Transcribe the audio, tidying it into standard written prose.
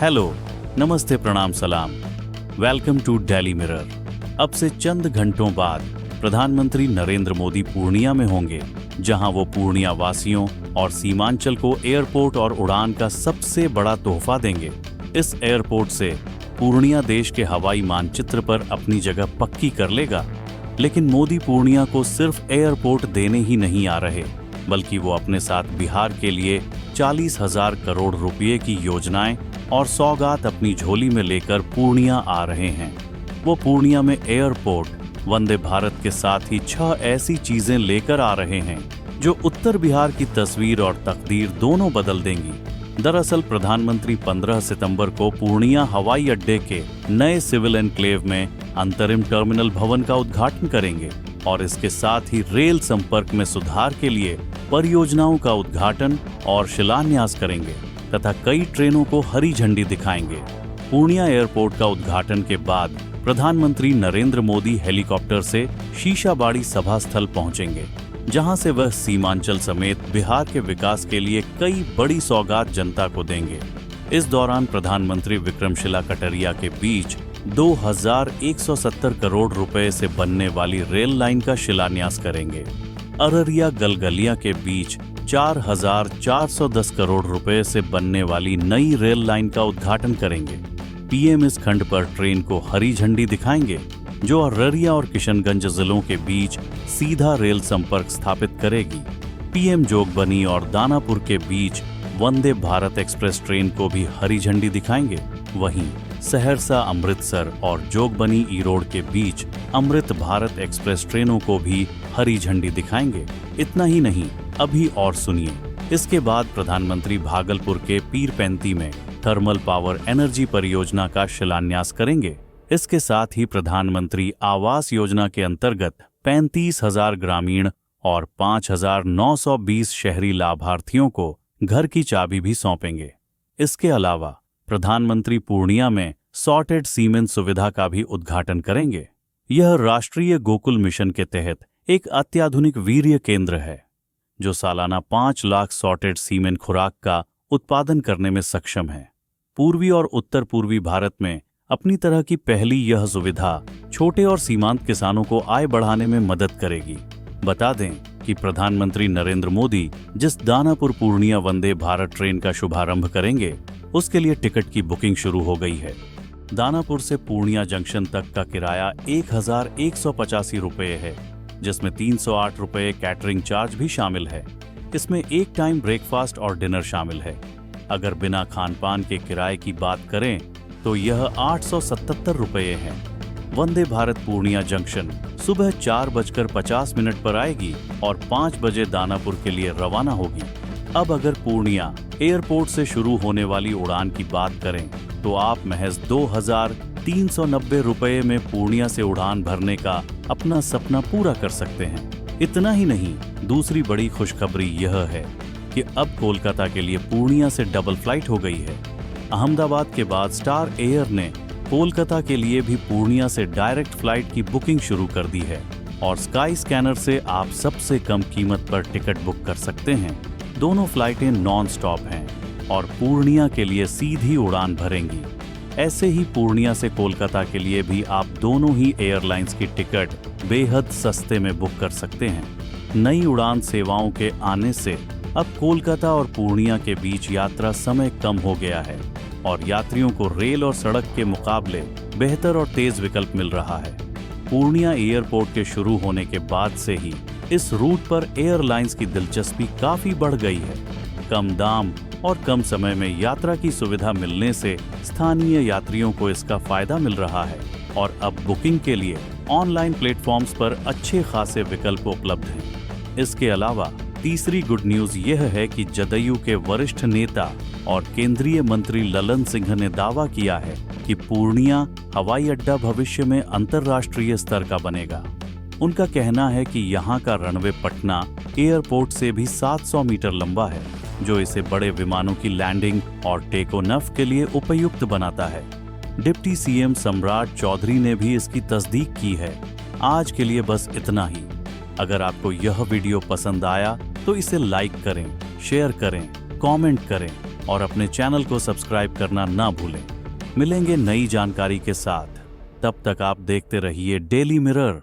Hello, नमस्ते, प्रणाम, सलाम। Welcome to Daily Mirror. अब से चंद घंटों बाद प्रधानमंत्री नरेंद्र मोदी पूर्णिया में होंगे, जहां वो पूर्णिया वासियों और सीमांचल को एयरपोर्ट और उड़ान का सबसे बड़ा तोहफा देंगे। इस एयरपोर्ट से पूर्णिया देश के हवाई मानचित्र पर अपनी जगह पक्की कर लेगा। लेकिन मोदी पूर्णिया को सिर्फ एयरपोर्ट देने ही नहीं आ रहे, बल्कि वो अपने साथ बिहार के लिए 40,000 करोड़ रुपए की योजनाएं और सौगात अपनी झोली में लेकर पूर्णिया आ रहे हैं। वो पूर्णिया में एयरपोर्ट, वंदे भारत के साथ ही 6 ऐसी चीजें लेकर आ रहे हैं जो उत्तर बिहार की तस्वीर और तकदीर दोनों बदल देंगी। दरअसल प्रधानमंत्री 15 सितंबर को पूर्णिया हवाई अड्डे के नए सिविल एनक्लेव में अंतरिम टर्मिनल भवन का उद्घाटन करेंगे और इसके साथ ही रेल संपर्क में सुधार के लिए परियोजनाओं का उद्घाटन और शिलान्यास करेंगे तथा कई ट्रेनों को हरी झंडी दिखाएंगे। पूर्णिया एयरपोर्ट का उद्घाटन के बाद प्रधानमंत्री नरेंद्र मोदी हेलीकॉप्टर से शीशाबाड़ी सभा स्थल पहुंचेंगे, जहां से वह सीमांचल समेत बिहार के विकास के लिए कई बड़ी सौगात जनता को देंगे। इस दौरान प्रधानमंत्री विक्रमशिला कटरिया के बीच 2170 करोड़ रुपए से बनने वाली रेल लाइन का शिलान्यास करेंगे। अररिया गलगलिया के बीच 4410 करोड़ रुपए से बनने वाली नई रेल लाइन का उद्घाटन करेंगे। पीएम इस खंड पर ट्रेन को हरी झंडी दिखाएंगे, जो अररिया और किशनगंज जिलों के बीच सीधा रेल संपर्क स्थापित करेगी। पीएम जोगबनी और दानापुर के बीच वंदे भारत एक्सप्रेस ट्रेन को भी हरी झंडी दिखाएंगे। वहीं सहरसा अमृतसर और जोगबनी ईरोड के बीच अमृत भारत एक्सप्रेस ट्रेनों को भी हरी झंडी दिखाएंगे। इतना ही नहीं, अभी और सुनिए। इसके बाद प्रधानमंत्री भागलपुर के पीरपैंती में थर्मल पावर एनर्जी परियोजना का शिलान्यास करेंगे। इसके साथ ही प्रधानमंत्री आवास योजना के अंतर्गत 35,000 ग्रामीण और 5,920 शहरी लाभार्थियों को घर की चाबी भी सौंपेंगे। इसके अलावा प्रधानमंत्री पूर्णिया में सॉर्टेड सीमेंट सुविधा का भी उद्घाटन करेंगे। यह राष्ट्रीय गोकुल मिशन के तहत एक अत्याधुनिक वीर्य केंद्र है, जो सालाना 5 लाख सॉर्टेड सीमेंट खुराक का उत्पादन करने में सक्षम है। पूर्वी और उत्तर पूर्वी भारत में अपनी तरह की पहली यह सुविधा छोटे और सीमांत किसानों को आय बढ़ाने में मदद करेगी। बता दें कि प्रधानमंत्री नरेंद्र मोदी जिस दानापुर पूर्णिया वंदे भारत ट्रेन का शुभारंभ करेंगे, उसके लिए टिकट की बुकिंग शुरू हो गई है। दानापुर से पूर्णिया जंक्शन तक का किराया 1185 रुपये है, जिसमें 308 रुपये कैटरिंग चार्ज भी शामिल है। इसमें एक टाइम ब्रेकफास्ट और डिनर शामिल है। अगर बिना खान पान के किराए की बात करें तो यह 877 रुपये है। वंदे भारत पूर्णिया जंक्शन सुबह 4:50 पर आएगी और 5 बजे दानापुर के लिए रवाना होगी। अब अगर पूर्णिया एयरपोर्ट से शुरू होने वाली उड़ान की बात करें तो आप महज 2,390 रुपये में पूर्णिया से उड़ान भरने का अपना सपना पूरा कर सकते हैं। इतना ही नहीं, दूसरी बड़ी खुशखबरी यह है कि अब कोलकाता के लिए पूर्णिया से डबल फ्लाइट हो गई है। अहमदाबाद के बाद स्टार एयर ने कोलकाता के लिए भी पूर्णिया से डायरेक्ट फ्लाइट की बुकिंग शुरू कर दी है और स्काई स्कैनर से आप सबसे कम कीमत पर टिकट बुक कर सकते हैं। दोनों फ्लाइटें नॉन स्टॉप हैं और पूर्णिया के लिए सीधी उड़ान भरेंगी। ऐसे ही पूर्णिया से कोलकाता के लिए भी आप दोनों ही एयरलाइंस की टिकट बेहद सस्ते में बुक कर सकते हैं। नई उड़ान सेवाओं के आने से अब कोलकाता और पूर्णिया के बीच यात्रा समय कम हो गया है और यात्रियों को रेल और सड़क के मुकाबले बेहतर और तेज विकल्प मिल रहा है। पूर्णिया एयरपोर्ट के शुरू होने के बाद से ही इस रूट पर एयरलाइंस की दिलचस्पी काफी बढ़ गई है। कम दाम और कम समय में यात्रा की सुविधा मिलने से स्थानीय यात्रियों को इसका फायदा मिल रहा है और अब बुकिंग के लिए ऑनलाइन प्लेटफॉर्म्स पर अच्छे खासे विकल्प उपलब्ध हैं। इसके अलावा तीसरी गुड न्यूज यह है कि जदयू के वरिष्ठ नेता और केंद्रीय मंत्री ललन सिंह ने दावा किया है कि पूर्णिया हवाई अड्डा भविष्य में अंतर्राष्ट्रीय स्तर का बनेगा। उनका कहना है कि यहाँ का रनवे पटना एयरपोर्ट से भी 700 मीटर लंबा है, जो इसे बड़े विमानों की लैंडिंग और टेक ऑफ के लिए उपयुक्त बनाता है। डिप्टी सीएम सम्राट चौधरी ने भी इसकी तस्दीक की है। आज के लिए बस इतना ही। अगर आपको यह वीडियो पसंद आया तो इसे लाइक करें, शेयर करें, कमेंट करें और अपने चैनल को सब्सक्राइब करना ना भूलें। मिलेंगे नई जानकारी के साथ, तब तक आप देखते रहिए डेली मिरर।